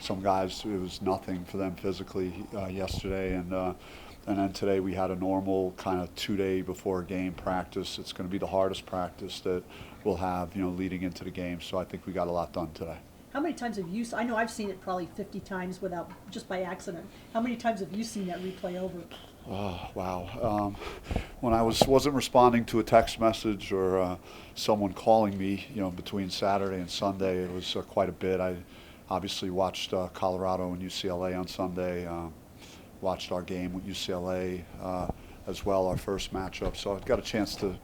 some guys, it was nothing for them physically yesterday, and then today we had a normal kind of 2 day before game practice. It's going to be the hardest practice that we'll have, leading into the game. So I think we got a lot done today. How many times have you, I know I've seen it probably 50 times without, just by accident. How many times have you seen that replay over? Oh, wow. When I wasn't responding to a text message or someone calling me, between Saturday and Sunday, it was quite a bit. I obviously watched Colorado and UCLA on Sunday, watched our game with UCLA as well, our first matchup. So I got a chance to,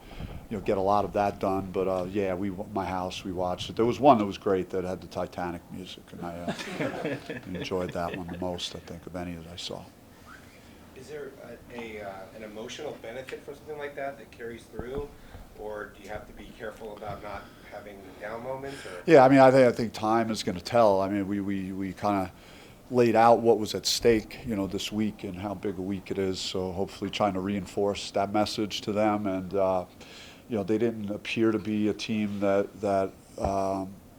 get a lot of that done. But yeah, my house, we watched it. There was one that was great that had the Titanic music, and I enjoyed that one the most, I think, of any that I saw. Is there an emotional benefit for something like that carries through, or do you have to be careful about not having down moments? Or? Yeah, I mean, I think time is going to tell. I mean, we kind of laid out what was at stake, this week and how big a week it is. So hopefully, trying to reinforce that message to them. And they didn't appear to be a team that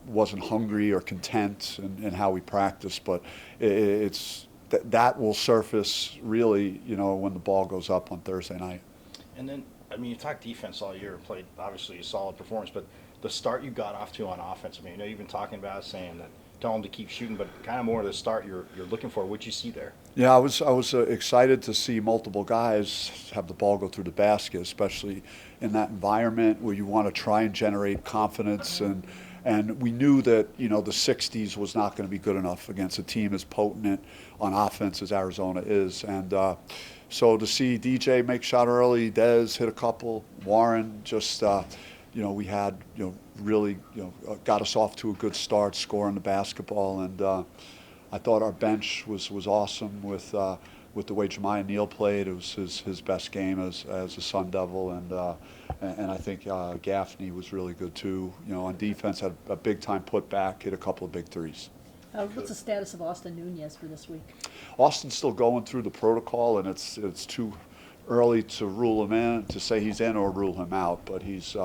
wasn't hungry or content in how we practiced, but it's. That will surface really, when the ball goes up on Thursday night. And then, I mean, you talked defense all year, played obviously a solid performance, but the start you got off to on offense, I mean, you've been talking about it, saying that tell them to keep shooting, but kind of more of the start you're looking for. What'd you see there? Yeah, I was excited to see multiple guys have the ball go through the basket, especially in that environment where you want to try and generate confidence. And we knew that, the 60s was not going to be good enough against a team as potent on offense as Arizona is. And so to see DJ make shot early, Dez hit a couple, Warren just, we had, really, got us off to a good start scoring the basketball. And I thought our bench was awesome with the way Jemiah Neal played. It was his best game as a Sun Devil, and I think Gaffney was really good too. On defense, had a big time putback, hit a couple of big threes. What's the status of Austin Nunez for this week? Austin's still going through the protocol, and it's too early to rule him in, to say he's in or rule him out. But he's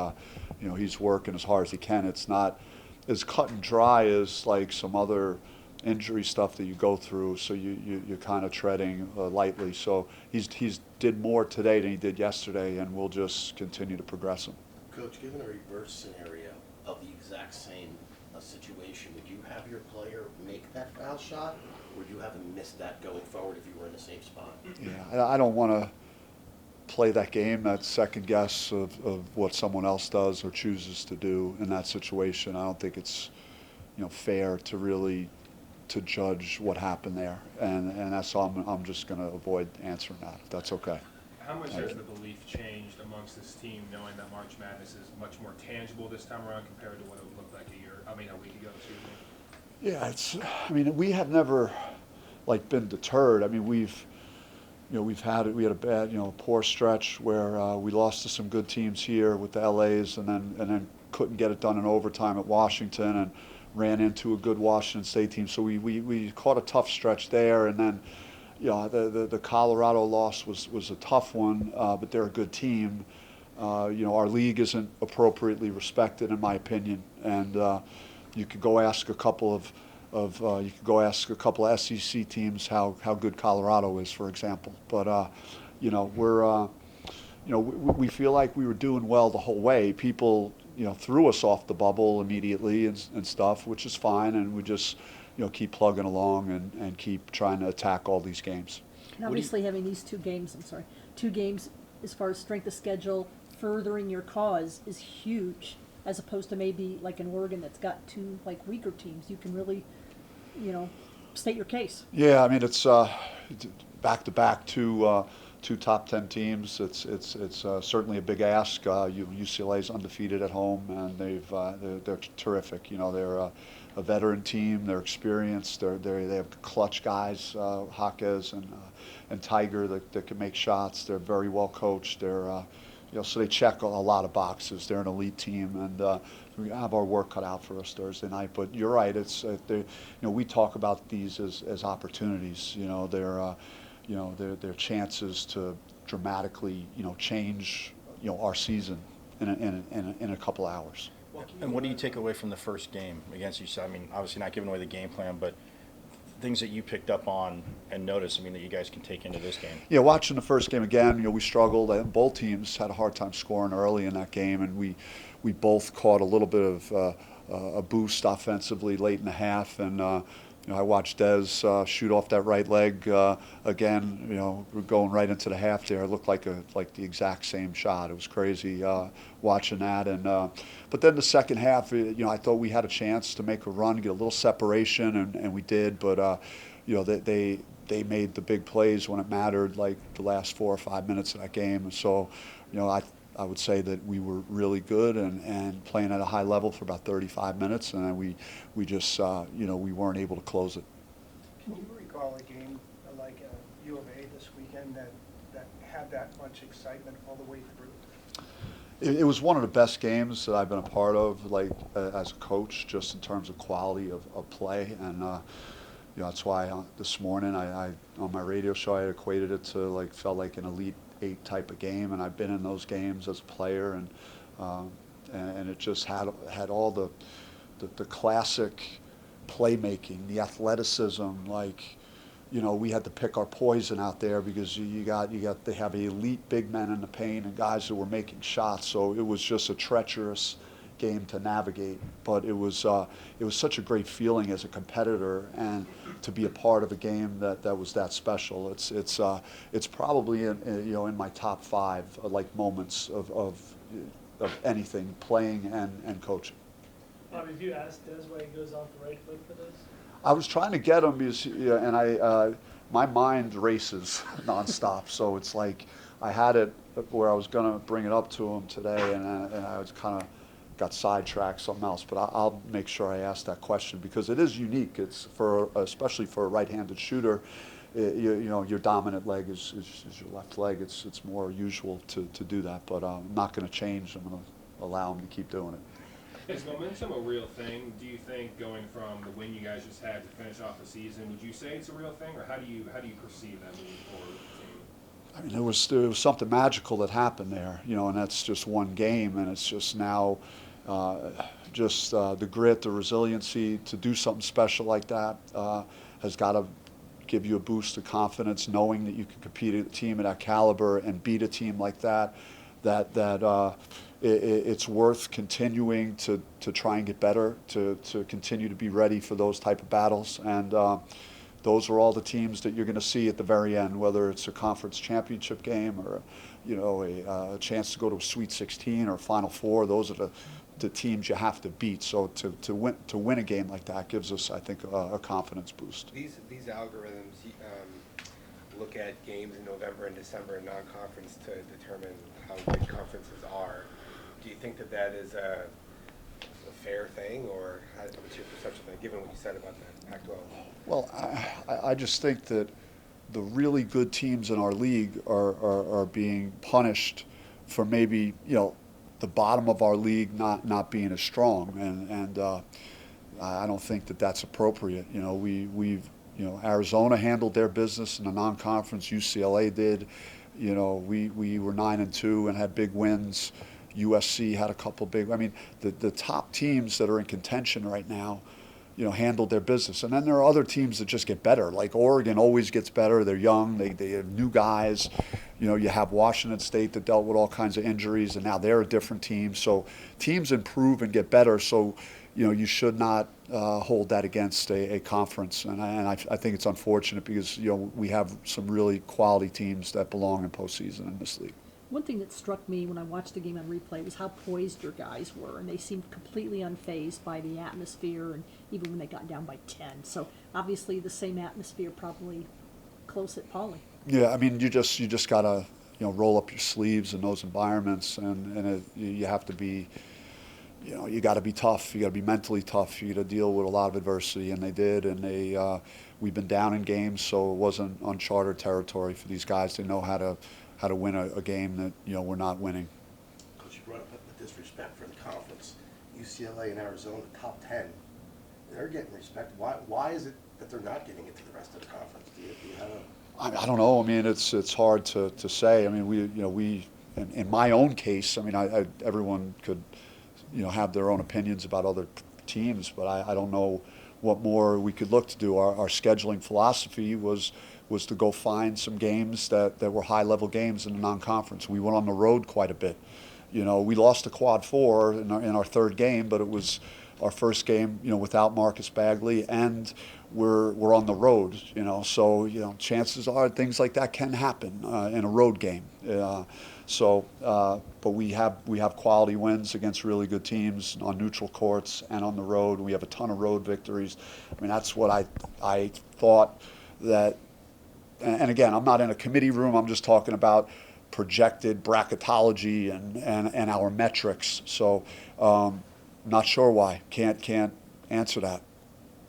he's working as hard as he can. It's not as cut and dry as like some other injury stuff that you go through, so you're kind of treading lightly. So he's did more today than he did yesterday, and we'll just continue to progress him. Coach, given a reverse scenario of the exact same situation, would you have your player make that foul shot, or would you have him miss that going forward if you were in the same spot? Yeah, I don't want to play that game, that second guess of what someone else does or chooses to do in that situation. I don't think it's fair to really to judge what happened there, and that's all. I'm just going to avoid answering that, if that's okay. How much has the belief changed amongst this team, knowing that March Madness is much more tangible this time around compared to what it looked like a week ago? Yeah, we have never been deterred. I mean, we had a bad, poor stretch where we lost to some good teams here with the LAs, and then couldn't get it done in overtime at Washington, and ran into a good Washington State team. So we caught a tough stretch there, and then the Colorado loss was a tough one, but they're a good team. Our league isn't appropriately respected, in my opinion, and you could go ask a couple of SEC teams how good Colorado is, for example. But we feel like we were doing well the whole way. People threw us off the bubble immediately and stuff, which is fine, and we just keep plugging along and keep trying to attack all these games. And obviously having these two games as far as strength of schedule, furthering your cause is huge, as opposed to maybe like in Oregon that's got two weaker teams. You can really, state your case. Yeah, I mean, it's back-to-back two top 10 teams. It's certainly a big ask. UCLA's undefeated at home, and they're terrific. They're a veteran team. They're experienced. They have clutch guys, Jaquez and Tiger that can make shots. They're very well coached. They're so they check a lot of boxes. They're an elite team, and we have our work cut out for us Thursday night. But you're right. It's we talk about these as opportunities. Their chances to dramatically change our season in a couple hours. And what do you take away from the first game against UCLA? I mean, obviously not giving away the game plan, but things that you picked up on and noticed, I mean, that you guys can take into this game? Yeah, watching the first game again, we struggled. And both teams had a hard time scoring early in that game, and we both caught a little bit of a boost offensively late in the half. And I watched Dez shoot off that right leg again. We're going right into the half there. It looked like the exact same shot. It was crazy watching that. And but then the second half, I thought we had a chance to make a run, get a little separation, and we did. But they made the big plays when it mattered, like the last 4 or 5 minutes of that game. And so, I would say that we were really good and playing at a high level for about 35 minutes, and then we just we weren't able to close it. Can you recall a game like U of A this weekend that had that much excitement all the way through? It was one of the best games that I've been a part of, like as a coach, just in terms of quality of play. And that's why this morning I on my radio show I equated it to felt like an Elite 8 type of game, and I've been in those games as a player, and it just had all the classic playmaking, the athleticism. We had to pick our poison out there because they have elite big men in the paint and guys who were making shots. So it was just a treacherous game to navigate, but it was such a great feeling as a competitor and to be a part of a game that was that special. It's probably in my top 5 moments of anything, playing and coaching. Bobby, have you asked Des why he goes off the right foot for this? I was trying to get him because, my mind races nonstop. So it's like I had it where I was going to bring it up to him today, and I was kind of got sidetracked something else. But I'll make sure I ask that question because it is unique. It's especially for a right-handed shooter. Your dominant leg is your left leg. It's more usual to do that, but I'm not going to change. I'm going to allow him to keep doing it. Is momentum a real thing? Do you think going from the win you guys just had to finish off the season, would you say it's a real thing, or how do you perceive that moving forward with the team? I mean, there was something magical that happened there, and that's just one game, and it's just now the grit, the resiliency to do something special like that has got to give you a boost of confidence, knowing that you can compete at a team of that caliber and beat a team like that. It's worth continuing to try and get better, to continue to be ready for those type of battles. And those are all the teams that you're going to see at the very end, whether it's a conference championship game or a chance to go to a Sweet 16 or Final Four. Those are the teams you have to beat. So to win a game like that gives us, I think, a confidence boost. These algorithms look at games in November and December in non-conference to determine how good conferences are. Do you think that is a fair thing, or what's your perception of that, given what you said about the Pac-12? Well, I just think that the really good teams in our league are being punished for maybe the bottom of our league not being as strong, and I don't think that that's appropriate. Arizona handled their business in the non-conference. UCLA did. We were 9-2 and had big wins. USC had a couple big. I mean, the top teams that are in contention right now, handled their business. And then there are other teams that just get better. Like Oregon always gets better. They're young. They have new guys. You have Washington State that dealt with all kinds of injuries, and now they're a different team. So teams improve and get better. So you should not hold that against a conference. And I think it's unfortunate because we have some really quality teams that belong in postseason in this league. One thing that struck me when I watched the game on replay was how poised your guys were, and they seemed completely unfazed by the atmosphere, and even when they got down by 10. So obviously the same atmosphere probably close at Pauley. Yeah, I mean, you just gotta roll up your sleeves in those environments, and you have to be, you got to be tough. You got to be mentally tough. You got to deal with a lot of adversity, and they did. And we've been down in games, so it wasn't uncharted territory for these guys. They know how to win a game that we're not winning. Coach, you brought up with disrespect for the conference. UCLA and Arizona, top 10, they're getting respect. Why is it that they're not getting it to the rest of the conference? Do you have I don't know. I mean, it's hard to say. I mean, we in my own case, I mean, everyone could have their own opinions about other teams, but I don't know what more we could look to do. Our scheduling philosophy was to go find some games that were high-level games in the non-conference. We went on the road quite a bit. You know, we lost the quad four in our third game, but it was our first game, you know, without Marcus Bagley, and we're on the road, you know. So, you know, chances are things like that can happen in a road game. But we have quality wins against really good teams on neutral courts and on the road. We have a ton of road victories. I mean, that's what I thought that. And again, I'm not in a committee room. I'm just talking about projected bracketology and our metrics. So, not sure why. Can't answer that.